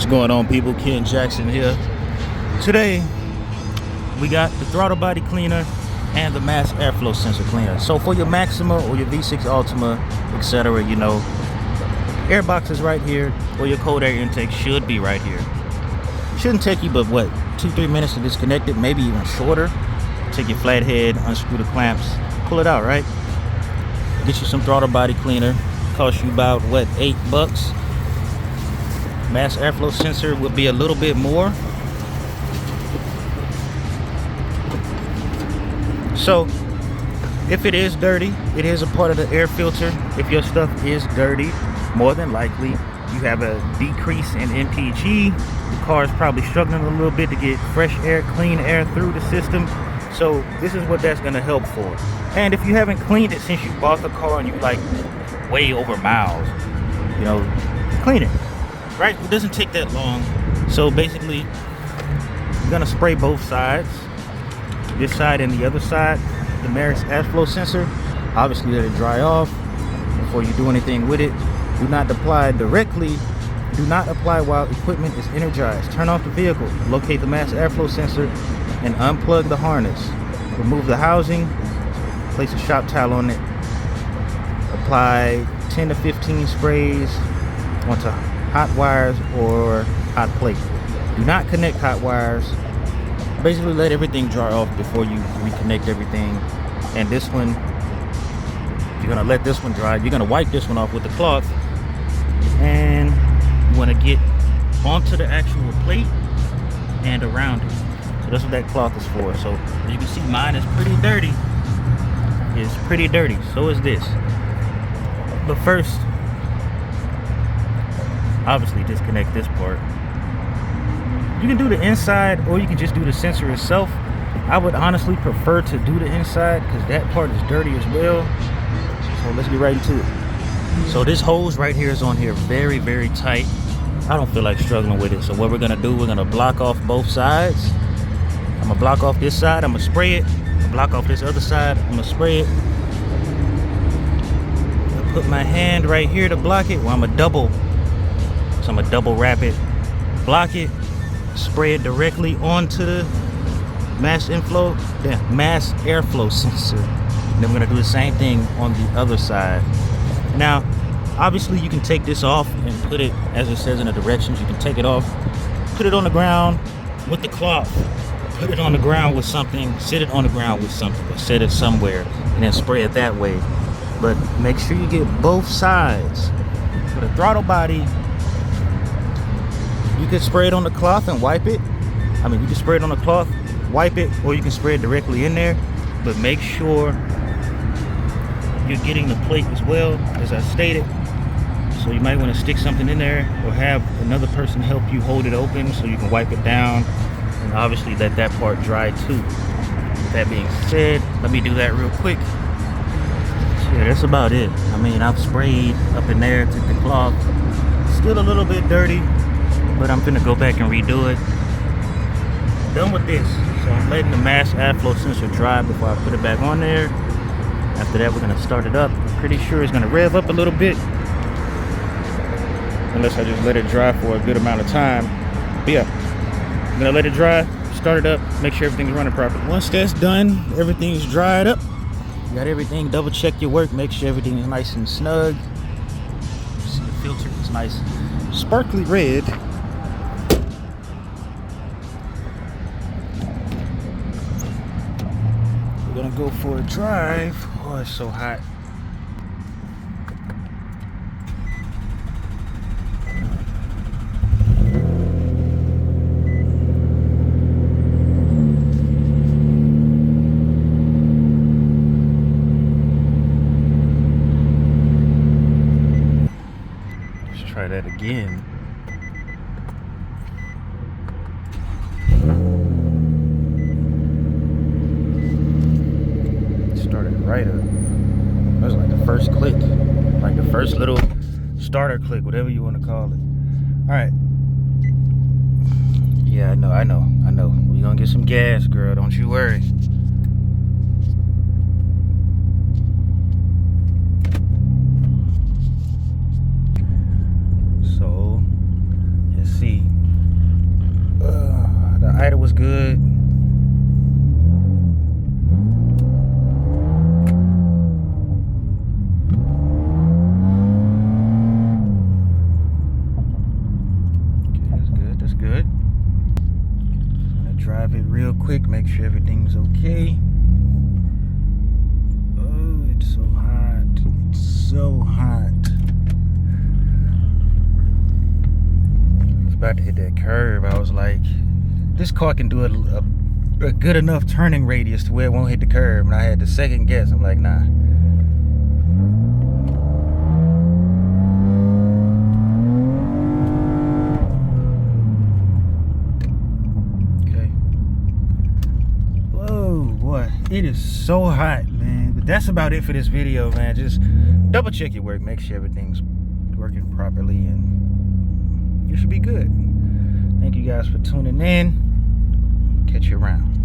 going on, people? Ken Jackson here. Today we got the throttle body cleaner and the mass airflow sensor cleaner. So for your Maxima or your V6 Ultima, etc., you know, air box is right here, or your cold air intake should be right here. Shouldn't take you but what, 2-3 minutes to disconnect it, maybe even shorter. Take your flathead, unscrew the clamps, pull it out, right? Get you some throttle body cleaner. Cost you about what, $8. Mass airflow sensor would be a little bit more. So if it is dirty, it is a part of the air filter. If your stuff is dirty, more than likely you have a decrease in MPG. The car is probably struggling a little bit to get fresh air, clean air through the system. So this is what that's going to help for. And if you haven't cleaned it since you bought the car and you like way over miles, you know, clean it, right? It doesn't take that long. So basically you're going to spray both sides, this side and the other side, the mass airflow sensor. Obviously let it dry off before you do anything with it. Do not apply directly. Do not apply while equipment is energized. Turn off the vehicle, locate the mass airflow sensor and unplug the harness. Remove the housing, place a shop towel on it. Apply 10 to 15 sprays onto hot wires or hot plate. Do not connect hot wires. Basically let everything dry off before you reconnect everything. And this one, you're gonna let this one dry. You're gonna wipe this one off with the cloth, and you want to get onto the actual plate and around it. So that's what that cloth is for. So as you can see, mine is pretty dirty. It's pretty dirty. So is this. But first, obviously disconnect this part. You can do the inside or you can just do the sensor itself. I would honestly prefer to do the inside because that part is dirty as well. So let's get right into it. So this hose right here is on here very, very tight. I don't feel like struggling with it. So what we're gonna do, we're gonna block off both sides. I'm gonna block off this side, I'm gonna spray it. Block off this other side, I'm gonna spray it. I put my hand right here to block it. Well, I'm gonna double. So I'm gonna double wrap it, block it, spray it directly onto the mass airflow sensor. And then we're gonna do the same thing on the other side. Now, obviously you can take this off and put it, as it says in the directions, you can take it off, put it on the ground with the cloth, put it on the ground with something, sit it on the ground with something, or set it somewhere, and then spray it that way. But make sure you get both sides. For the throttle body, you can spray it on the cloth and wipe it. I mean, you can spray it on the cloth, wipe it, or you can spray it directly in there. But make sure you're getting the plate as well, as I stated. So you might want to stick something in there or have another person help you hold it open so you can wipe it down, and obviously let that part dry too. With that being said, let me do that real quick. So yeah, that's about it. I mean, I've sprayed up in there, took the cloth. Still a little bit dirty, but I'm gonna go back and redo it. Done with this. So I'm letting the mass airflow sensor dry before I put it back on there. After that, we're gonna start it up. I'm pretty sure it's gonna rev up a little bit, unless I just let it dry for a good amount of time. But yeah, I'm gonna let it dry, start it up, make sure everything's running properly. Once that's done, everything's dried up. You got everything, double check your work, make sure everything is nice and snug. See the filter is nice, sparkly red. We're gonna go for a drive. Oh, it's so hot. Let's try that again. Started right up. That was like the first click, like the first little starter click, whatever you want to call it. All right. Yeah, I know. We're gonna get some gas, girl. Don't you worry. So, let's see. everything's okay. Oh, it's so hot. It's so hot. I was about to hit that curve. I was like, this car can do a good enough turning radius to where it won't hit the curb. And I had to second guess. I'm like, nah. It is so hot, man. But that's about it for this video, man. Just double check your work, make sure everything's working properly, and you should be good. Thank you guys for tuning in. Catch you around.